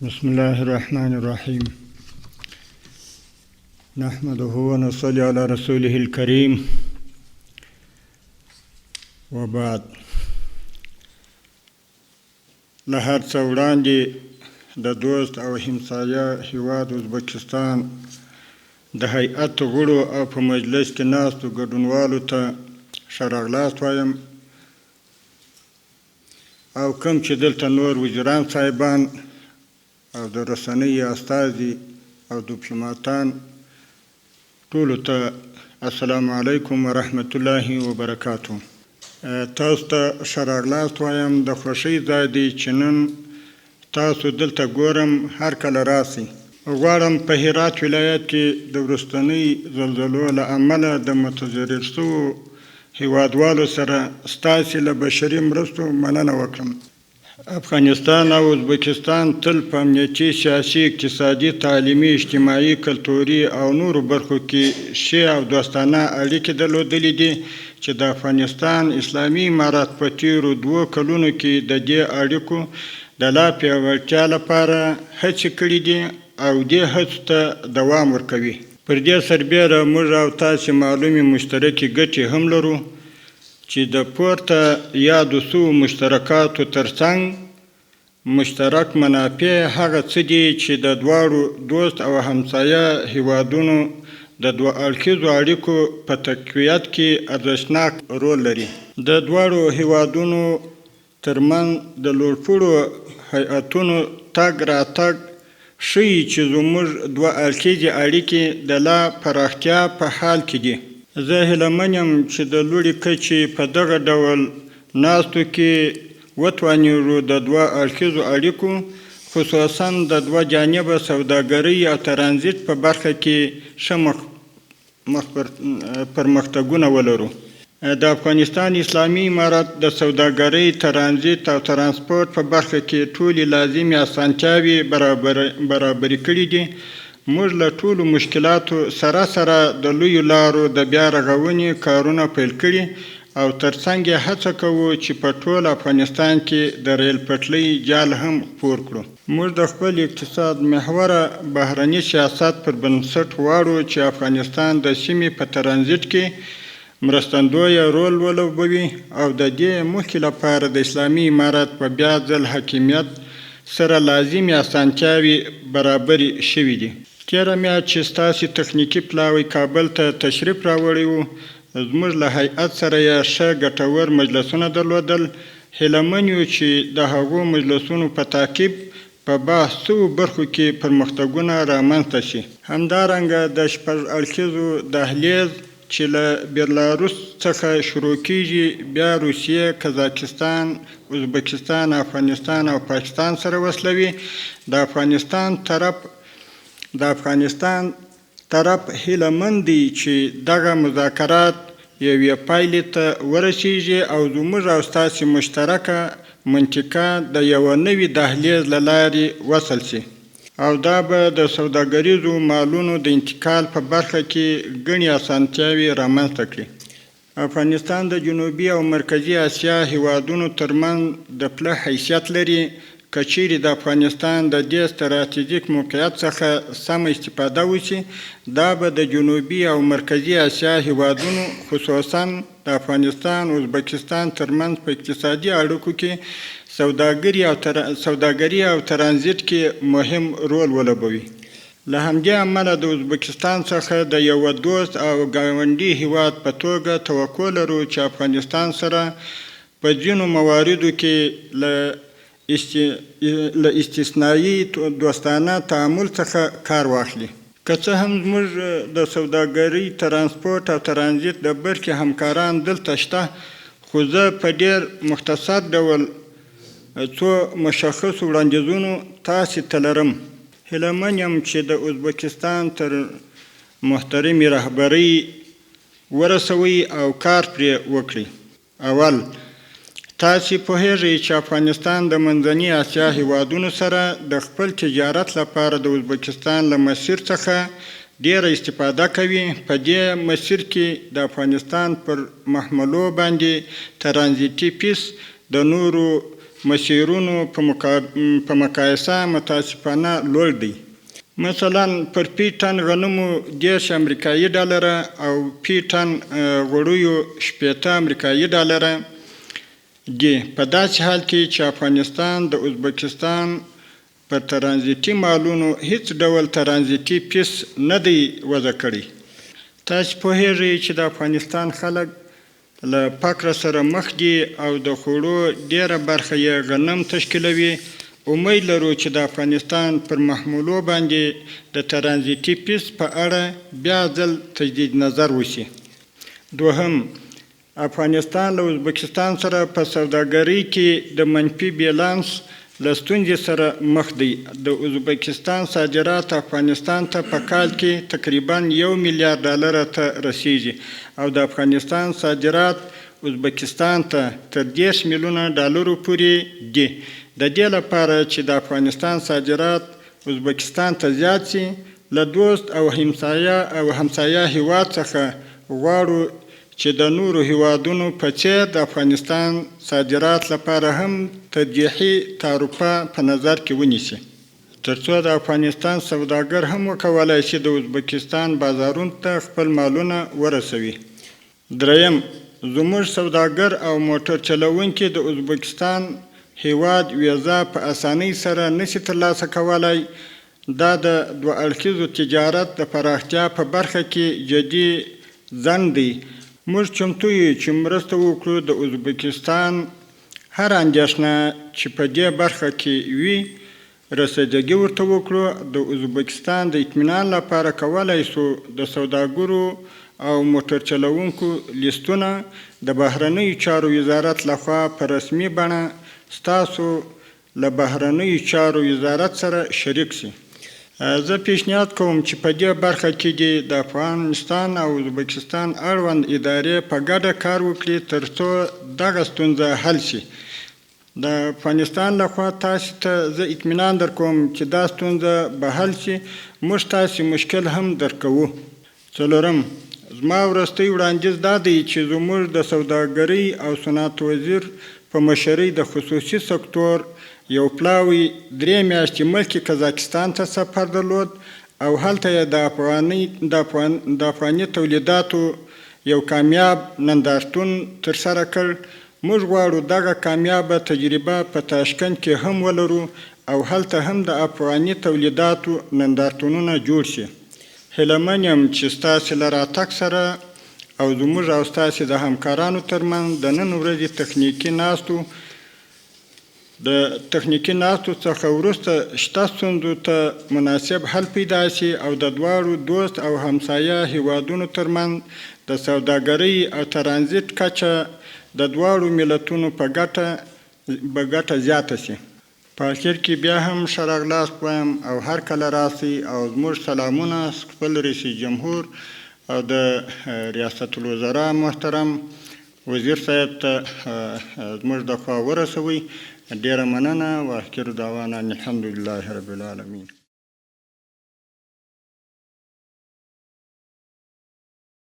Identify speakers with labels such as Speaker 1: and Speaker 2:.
Speaker 1: بسم الله الرحمن الرحيم نحمده ونصلي على رسوله الكريم وبعد. له هر څه وړاندې د دوست او همسایه هیواد ازبکستان د هیئت غړو او په مجلس کې ناستو ګډونوالو ته ښه راغلاست وایم، او کوم چې دلته نور وزیران صاحبان او د رسنۍ استازي او ډیپلوماتان، ټولو ته السلام علیکم ورحمة الله وبرکاته. تاسو ته ښه راغلاست وایم. د خوښۍ ځای دی چې نن تاسو دلته ګورم، هر کله راسئ. غواړم په هرات ولایت کې د وروستنۍ زلزلو له امله د متضرر شوو هیوادوالو سره ستاسې له بشري مرستو مننه وکړم. افغانستان او ازبکستان تل په امنیتي، سیاسي، اقتصادي، تعلیمي، اجتماعي، کلتوري او نورو برخو کې ښې او دوستانه اړیکې درلودلې دي چې د افغانستان اسلامي امارت په تیرو 2 کلونو کې د دې اړیکو د لا پیاوړتیا لپاره هڅې کړې دي او دې هڅو ته دوام ورکوي. پر دې سربیره موږ او تاسې معلومې مشترکې ګټې هم لرو چې د پورته یادو سوو مشترکاتو ترڅنګ مشترک منافع هغه څه دي چې د دواړو دوست او همسایه هیوادونو د دوه اړخیزو اړیکو په تقویت کې ارزښتناک رول لري. د دواړو هیوادونو ترمنځ د لوړپوړو هیئتونو تګ راتګ ښیي چې زموږ دوه اړخیزې اړیکې د لا پراختیا په حال کې دي. زه هیله من یم چې د لوړې کچې په دغه ډول ناستو کې وتوانیږو د دوه اړخیزو اړیکو، خصوصا د دوه جانبه سوداګرۍ او ترانزیت په برخه کې ښه پرمختګونه ولرو. د افغانستان اسلامي امارت د سوداګرۍ، ترانزیت او ترانسپورت په برخه کې ټولې لازمې اسانتیاوې برابرې کړي دي. موږ له ټولو مشکلاتو سره سره د لویو لارو د بیا رغونې کارونه پیل کړي او ترڅنګ یې هڅه کوو چې په ټول افغانستان کې د ریل پټلۍ جال هم خپور کړو. موږ د خپل اقتصاد محوره بهرني سیاست پر بنسټ غواړو چې افغانستان د سیمې په ترانزیت کې مرستندویه رول ولوبوي او د دې موخې لپاره د اسلامي امارت په بیا ځل حاکمیت سره لازمې اسانتیاوې برابرې شوي دي. تېره میاشت چې ستاسې تخنیکي پلاوی کابل ته تشریف راوړی و، زموږ له هیئت سره یې ښه ګټور مجلسونه درلودل. هیله من یو چې د هغو مجلسونو په تعقیب په بحث شوو برخو کې پرمختګونه رامنځته شي. همدارنګه د 6 اړخیزو دهلیز چې له بیلاروس څخه شروع کیږي، بیا روسیې، قزاقستان، ازبکستان، افغانستان او پاکستان سره وصلوي. د افغانستان طرف هیله من دی چې دغه مذاکرات یوې پایلې ته ورسیږي او زموږ او ستاسې مشترکه منطقه د یوه نوي دهلیز له لارې وصل شي او دا به د سوداګریزو مالونو د انتقال په برخه کې ګڼې اسانتیاوې رامنځته کړي. افغانستان د جنوبي او مرکزي اسیا هیوادونو ترمنځ د پله حیثیت لري. که چیرې د افغانستان د دې ستراتیژیک موقعیت څخه سمه استفاده وشي، دا به د جنوبي او مرکزي اسیا هیوادونو خصوصا د افغانستان او ازبکستان ترمنځ په اقتصادي اړیکو کې سوداګري او ترانزیت کې مهم رول ولوبوي. له همدې امله د ازبکستان څخه د یوه دوست او ګاونډي هیواد په توګه توقع لرو چې افغانستان سره په ځینو مواردو کې له استثنایي دوستانه تعامل څخه کار واخلي. که څه هم زموږ د سوداګرۍ، ترانسپورت او ترانزیت د برخې همکاران دلته شته، خو زه په ډېر مختصر ډول څو مشخصو وړاندیزونو تاسې ته لرم. هیله من یم چې د ازبکستان تر محترمې رهبرۍ ورسوئ او کار پرې وکړئ. اول، تاسې پوهیږئ چې افغانستان د منځني اسیا هیوادونو سره د خپل تجارت لپاره د ازبکستان له مسیر څخه ډیره استفاده کوي. په دې مسیر کې د افغانستان پر محملو باندې ترانزیتي فیس د نورو مسیرونو په مقایسه متاسفانه لوړ دی. مثلا پر پی ټن غنمو 10 امریکایي ډالره او پی ټن غوړیو 80 امریکایي ډالره دي. په داسې حال کې چې افغانستان د ازبکستان په ترانزیتي مالونو هیڅ ډول ترانزیتي فیس نه دی وضع کړی. تاسو پوهیږئ چې د افغانستان خلک له فقر سره مخ دي او د خوړو ډیره برخه یې غنم تشکیلوي. امید لرو چې د افغانستان پر محمولو باندې د ترانزیتي فیس په اړه بیا ځل تجدید نظر وشي. دوهم، افغانستان له ازبکستان سره په سوداګرۍ کې د منفي بیلانس له ستونزې سره مخ دی. د ازبکستان صادرات افغانستان ته په کال کې تقریبا 1 میلیارد ډالر ته رسیږي او د افغانستان صادرات ازبکستان ته تر 10 میلیونه ډالرو پورې دي. د دې لپاره چې د افغانستان صادرات ازبکستان ته زیات شي، له دوست او همسایه هیواد څخه غواړو چې د نورو هیوادونو په څیر د افغانستان صادرات لپاره هم ترجیحي تعرفه په نظر کې ونیسي، ترڅو د افغانستان سوداګر هم وکولای شي د ازبکستان بازارونو ته خپل مالونه ورسوي. دریم، زموږ سوداګر او موټر چلوونکي د ازبکستان هیواد ویزا په اسانۍ سره نشي ترلاسه کولای. دا د دوه اړخیزو تجارت د پراختیا په برخه کې جدي ځنډ دی. موږ چمتو یو چې مرسته وکړو د ازبکستان هر اندېښنه چې په دې برخه کې وي رسیدګي ورته وکړو. د ازبکستان د اطمینان لپاره کولی شو د سوداګرو او موټر چلوونکو لیستونه د بهرنیو چارو وزارت لخوا په رسمي بڼه ستاسو له بهرنیو چارو وزارت سره شریک شي. زه پیشنهاد کوم چې په دې برخه کې د افغانستان او ازبکستان اړوند ادارې په ګډه کار وکړي ترڅو دغه ستونزه حل شي. د افغانستان لخوا تاسو ته زه اطمینان درکوم چې دا ستونزه به حل شي. موږ تاسو مشکل هم درکوو. څلورم، زما وروستی وړاندیز دا دی چې زموږ د سوداګرۍ او صنعت وزیر په مشرۍ د خصوصي سکتور یو پلاوی 3 میاشتې مخکې قزاقستان ته سفر درلود او هلته یې د افغاني تولیداتو یو کامیاب نندارتون ترسره کړ. موږ غواړو دغه کامیابه تجربه په تاشکند کې هم ولرو او هلته هم د افغاني تولیداتو نندارتونونه جوړ شي. هیله یم چې ستاسې له راتګ سره او زموږ او ستاسې د همکارانو ترمنځ د نن ورځې تخنیکي ناستو څخه وروسته شته ستونزو ته مناسب حل پیدا شي او د دواړو دوست او همسایه هیوادونو ترمنځ د سوداګرۍ او ترانزیت کچه د دواړو ملتونو په ګټه زیاته شي. په اخر کې بیا هم ښه راغلاست وایم او هر کله راسئ او زموږ سلامونه خپل رئیس جمهور او د ریاست الوزرا محترم وزیر صاحب ته زموږ د خوا ورسوئ. ډیره مننه. واخر دعوانا الحمدلله رب العالمین.